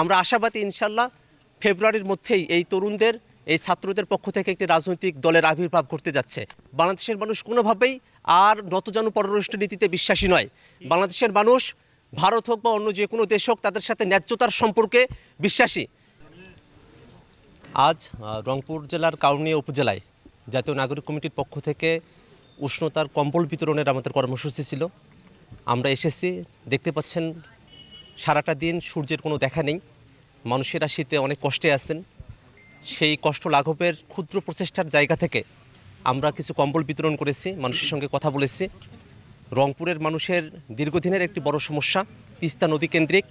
আমরা আশাবাদী ইনশাল্লাহ ফেব্রুয়ারির মধ্যেই এই তরুণদের এই ছাত্রদের পক্ষ থেকে একটি রাজনৈতিক দলের আবির্ভাব ঘটতে যাচ্ছে। বাংলাদেশের মানুষ কোনোভাবেই আর নতজানু পররাষ্ট্র নীতিতে বিশ্বাসী নয়। বাংলাদেশের মানুষ ভারত হোক বা অন্য যে কোনো দেশ হোক তাদের সাথে ন্যায্যতার সম্পর্কে বিশ্বাসী। আজ রংপুর জেলার কাউনিয়া উপজেলায় জাতীয় নাগরিক কমিটির পক্ষ থেকে উষ্ণতার কম্বল বিতরণের আমাদের কর্মসূচি ছিল। আমরা এসেছি, দেখতে পাচ্ছেন সারাটা দিন সূর্যের কোনো দেখা নেই। মানুষেরা শীতে অনেক কষ্টে আছেন। সেই কষ্ট লাঘবের ক্ষুদ্র প্রচেষ্টার জায়গা থেকে আমরা কিছু কম্বল বিতরণ করেছি, মানুষের সঙ্গে কথা বলেছি। রংপুরের মানুষের দীর্ঘদিনের একটি বড় সমস্যা তিস্তা নদী কেন্দ্রিক।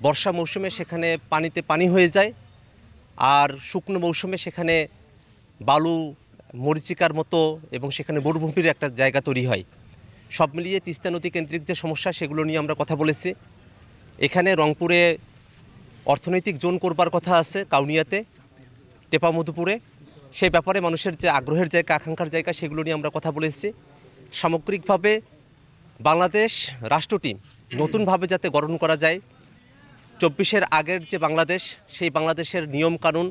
বর্ষা মৌসুমে সেখানে পানিতে পানি হয়ে যায়, আর শুকনো মৌসুমে সেখানে বালু মরিচিকার মতো এবং সেখানে মরুভূমির একটা জায়গা তৈরি হয়। সব মিলিয়ে তিস্তা নদী কেন্দ্রিক যে সমস্যা সেগুলো নিয়ে আমরা কথা বলেছি। এখানে রংপুরে অর্থনৈতিক জোন করবার কথা আছে, কাউনিয়াতে, টেপামধুপুরে। সেই ব্যাপারে মানুষের যে আগ্রহের জায়গা, আকাঙ্ক্ষার জায়গা, সেগুলো নিয়ে আমরা কথা বলেছি। সামগ্রিকভাবে বাংলাদেশ রাষ্ট্রটি নতুনভাবে যাতে গঠন করা যায়, 24-এর আগের যে বাংলাদেশ, সেই বাংলাদেশের নিয়ম কানুন,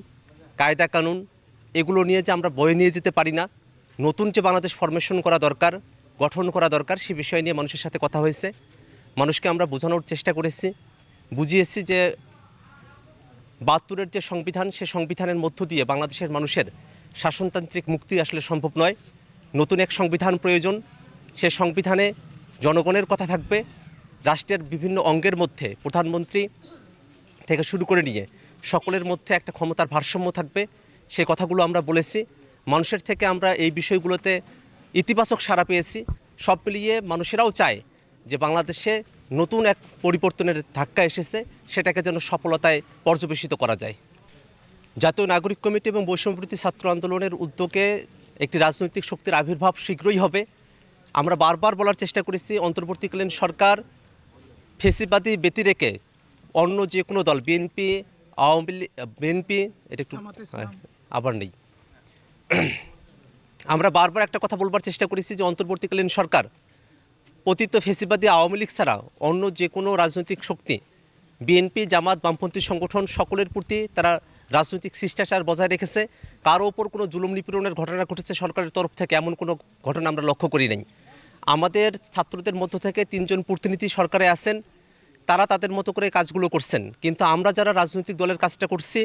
কায়দা কানুন, এগুলো নিয়ে যে আমরা বয়ে নিয়ে যেতে পারি না, নতুন যে বাংলাদেশ ফরমেশন করা দরকার, গঠন করা দরকার, সেই বিষয় নিয়ে মানুষের সাথে কথা হয়েছে। মানুষকে আমরা বোঝানোর চেষ্টা করেছি, বুঝিয়েছি যে 72-এর যে সংবিধান, সে সংবিধানের মধ্য দিয়ে বাংলাদেশের মানুষের শাসনতান্ত্রিক মুক্তি আসলে সম্ভব নয়। নতুন এক সংবিধান প্রয়োজন। সে সংবিধানে জনগণের কথা থাকবে, রাষ্ট্রের বিভিন্ন অঙ্গের মধ্যে প্রধানমন্ত্রী থেকে শুরু করে নিয়ে সকলের মধ্যে একটা ক্ষমতার ভারসাম্য থাকবে। সেই কথাগুলো আমরা বলেছি। মানুষের থেকে আমরা এই বিষয়গুলোতে ইতিবাচক সাড়া পেয়েছি। সব মিলিয়ে মানুষেরাও চায় যে বাংলাদেশে নতুন এক পরিবর্তনের ধাক্কা এসেছে, সেটাকে যেন সফলতায় পর্যবেসিত করা যায়। জাতীয় নাগরিক কমিটি এবং বৈষম্যবিরোধী ছাত্র আন্দোলনের উদ্যোগে একটি রাজনৈতিক শক্তির আবির্ভাব শীঘ্রই হবে। আমরা বারবার বলার চেষ্টা করেছি, অন্তর্বর্তীকালীন সরকার ফেসিবাদী ব্যতিরেকে অন্য যে কোনো দল, বিএনপি, আওয়ামী লীগ, বিএনপি, এটা একটু আবার নেই, আমরা বারবার একটা কথা বলবার চেষ্টা করেছি যে অন্তর্বর্তীকালীন সরকার পতিত ফেসিবাদী আওয়ামী লীগ ছাড়া অন্য যে কোনো রাজনৈতিক শক্তি, বিএনপি, জামাত, বামপন্থী সংগঠন, সকলের প্রতি তারা রাজনৈতিক শিষ্টাচার বজায় রেখেছে। কারো ওপর কোনো জুলুম নিপীড়নের ঘটনা ঘটেছে সরকারের তরফ থেকে, এমন কোনো ঘটনা আমরা লক্ষ্য করি নাই। আমাদের ছাত্রদের মধ্য থেকে 3 জন প্রতিনিধি সরকারে আছেন, তারা তাদের মতো করে কাজগুলো করছেন। কিন্তু আমরা যারা রাজনৈতিক দলের কাজটা করছি,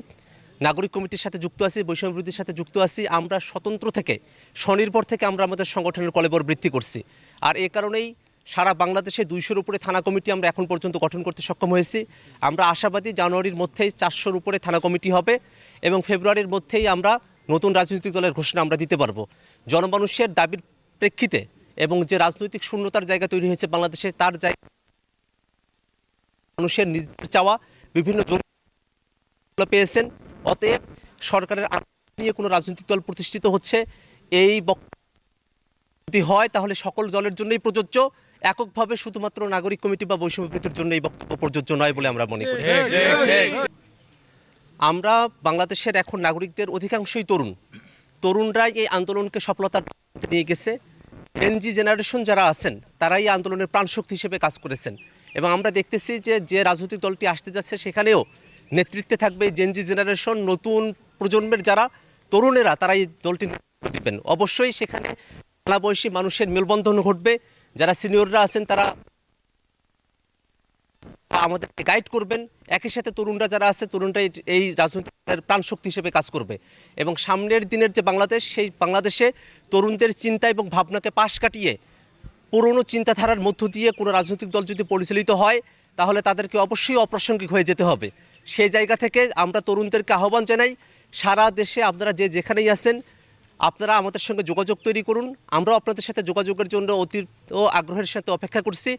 নাগরিক কমিটির সাথে যুক্ত আছি, বৈষম্যবিরোধীর সাথে যুক্ত আছি, আমরা স্বতন্ত্র থেকে, স্বনির্ভর থেকে আমরা আমাদের সংগঠনের কলেবর বৃদ্ধি করছি। আর এ কারণেই সারা বাংলাদেশে 200-র উপরে থানা কমিটি আমরা এখন পর্যন্ত গঠন করতে সক্ষম হয়েছি। আমরা আশাবাদী জানুয়ারির মধ্যেই 400-র উপরে থানা কমিটি হবে এবং ফেব্রুয়ারির মধ্যেই আমরা নতুন রাজনৈতিক দলের ঘোষণা আমরা দিতে পারবো। জনমানুষের দাবির প্রেক্ষিতে এবং যে রাজনৈতিক শূন্যতার জায়গা তৈরি হয়েছে বাংলাদেশে, তার জায়গা মানুষের নিজের চাওয়া বিভিন্ন পেয়েছেন। অতএব সরকারের নিয়ে কোনো রাজনৈতিক দল প্রতিষ্ঠিত হচ্ছে, এই যদি হয় তাহলে সকল দলের জন্যই প্রযোজ্য, এককভাবে শুধুমাত্র নাগরিক কমিটি বা বৈষম্যবিরোধীর জন্য এই বক্তব্য প্রযোজ্য নয় বলে আমরা মনে করি। আমরা বাংলাদেশের এখন নাগরিকদের অধিকাংশই তরুণরাই এই আন্দোলনকে সফলতার নিয়ে গেছে। এনজি জেনারেশন যারা আছেন তারাই আন্দোলনের প্রাণশক্তি হিসেবে কাজ করেছেন এবং আমরা দেখতেছি যে রাজনৈতিক দলটি আসতে যাচ্ছে সেখানেও নেতৃত্বে থাকবে জেনজি জেনারেশন, নতুন প্রজন্মের যারা তরুণেরা, তারা এই দলটি নেতৃত্ব দিবেন। অবশ্যই সেখানে নানা বয়সী মানুষের মেলবন্ধন ঘটবে, যারা সিনিয়ররা আছেন তারা আমাদেরকে গাইড করবেন, একই সাথে তরুণরা যারা আছে তরুণরা এই রাজনৈতিক প্রাণশক্তি হিসেবে কাজ করবে এবং সামনের দিনের যে বাংলাদেশ, সেই বাংলাদেশে তরুণদের চিন্তা এবং ভাবনাকে পাশ কাটিয়ে পুরনো চিন্তাধারার মধ্য দিয়ে কোনো রাজনৈতিক দল যদি পরিচালিত হয় তাহলে তাদেরকে অবশ্যই অপ্রাসঙ্গিক হয়ে যেতে হবে। সেই জায়গা থেকে আমরা তরুণদেরকে আহ্বান জানাই, সারা দেশে আপনারা যে যেখানেই আছেন আপনারা আমাদের সঙ্গে যোগাযোগ তৈরি করুন। আমরাও আপনাদের সাথে যোগাযোগের জন্য অতীব আগ্রহের সাথে অপেক্ষা করছি।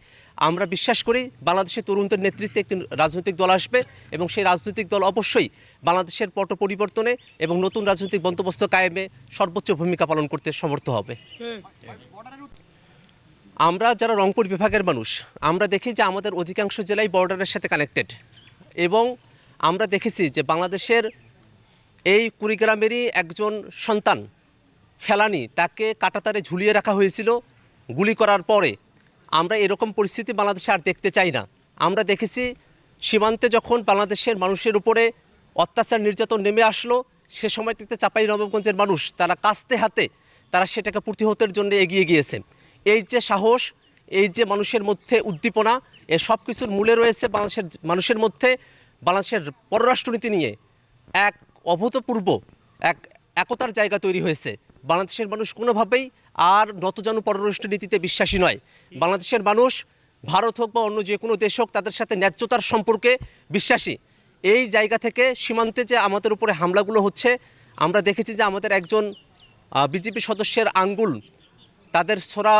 আমরা বিশ্বাস করি বাংলাদেশের তরুণদের নেতৃত্বে একটি রাজনৈতিক দল আসবে এবং সেই রাজনৈতিক দল অবশ্যই বাংলাদেশের পট পরিবর্তনে এবং নতুন রাজনৈতিক বন্দোবস্ত কায়েমে সর্বোচ্চ ভূমিকা পালন করতে সমর্থ হবে। আমরা যারা রংপুর বিভাগের মানুষ, আমরা দেখি যে আমাদের অধিকাংশ জেলাই বর্ডারের সাথে কানেক্টেড এবং আমরা দেখেছি যে বাংলাদেশের এই কুড়িগ্রামেরই একজন সন্তান ফেলানি, তাকে কাঁটাতারে ঝুলিয়ে রাখা হয়েছিল গুলি করার পরে। আমরা এরকম পরিস্থিতি বাংলাদেশে আর দেখতে চাই না। আমরা দেখেছি সীমান্তে যখন বাংলাদেশের মানুষের উপরে অত্যাচার নির্যাতন নেমে আসলো, সে সময়টিতে চাঁপাইনবাবগঞ্জের মানুষ তারা কাস্তে হাতে তারা সেটাকে প্রতিহতের জন্য এগিয়ে গিয়েছে। এই যে সাহস, এই যে মানুষের মধ্যে উদ্দীপনা, এ সব কিছুর মূলে রয়েছে বাংলাদেশের মানুষের মধ্যে বাংলাদেশের পররাষ্ট্রনীতি নিয়ে এক অভূতপূর্ব একতার জায়গা তৈরি হয়েছে। বাংলাদেশের মানুষ কোনোভাবেই আর নতজানু পররাষ্ট্রনীতিতে বিশ্বাসী নয়। বাংলাদেশের মানুষ ভারত হোক বা অন্য যে কোনো দেশ হোক তাদের সাথে ন্যায্যতার সম্পর্কে বিশ্বাসী। এই জায়গা থেকে সীমান্তে যে আমাদের উপরে হামলাগুলো হচ্ছে, আমরা দেখেছি যে আমাদের একজন বিজেপি সদস্যের আঙ্গুল তাদের ছোড়া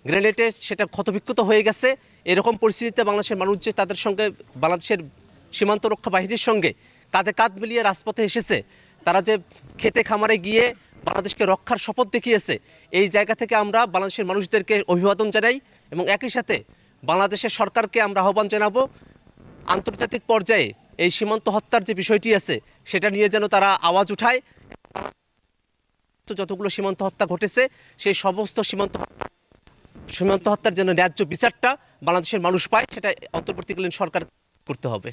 গ্রেনেডে সেটা ক্ষতবিক্ষত হয়ে গেছে। এরকম পরিস্থিতিতে বাংলাদেশের মানুষ যে তাদের সঙ্গে বাংলাদেশের সীমান্ত রক্ষা বাহিনীর সঙ্গে কাঁধে কাঁধ মিলিয়ে রাজপথে এসেছে, তারা যে খেতে খামারে গিয়ে বাংলাদেশকে রক্ষার শপথ দেখিয়েছে, এই জায়গা থেকে আমরা বাংলাদেশের মানুষদেরকে অভিবাদন জানাই এবং একই সাথে বাংলাদেশের সরকারকে আমরা আহ্বান জানাবো আন্তর্জাতিক পর্যায়ে এই সীমান্ত হত্যার যে বিষয়টি আছে সেটা নিয়ে যেন তারা আওয়াজ উঠায়। যতগুলো সীমান্ত হত্যা ঘটেছে সেই সমস্ত সীমান্ত হত্যার জন্য ন্যায্য বিচারটা বাংলাদেশের মানুষ পায়, সেটা অন্তর্বর্তীকালীন সরকার করতে হবে।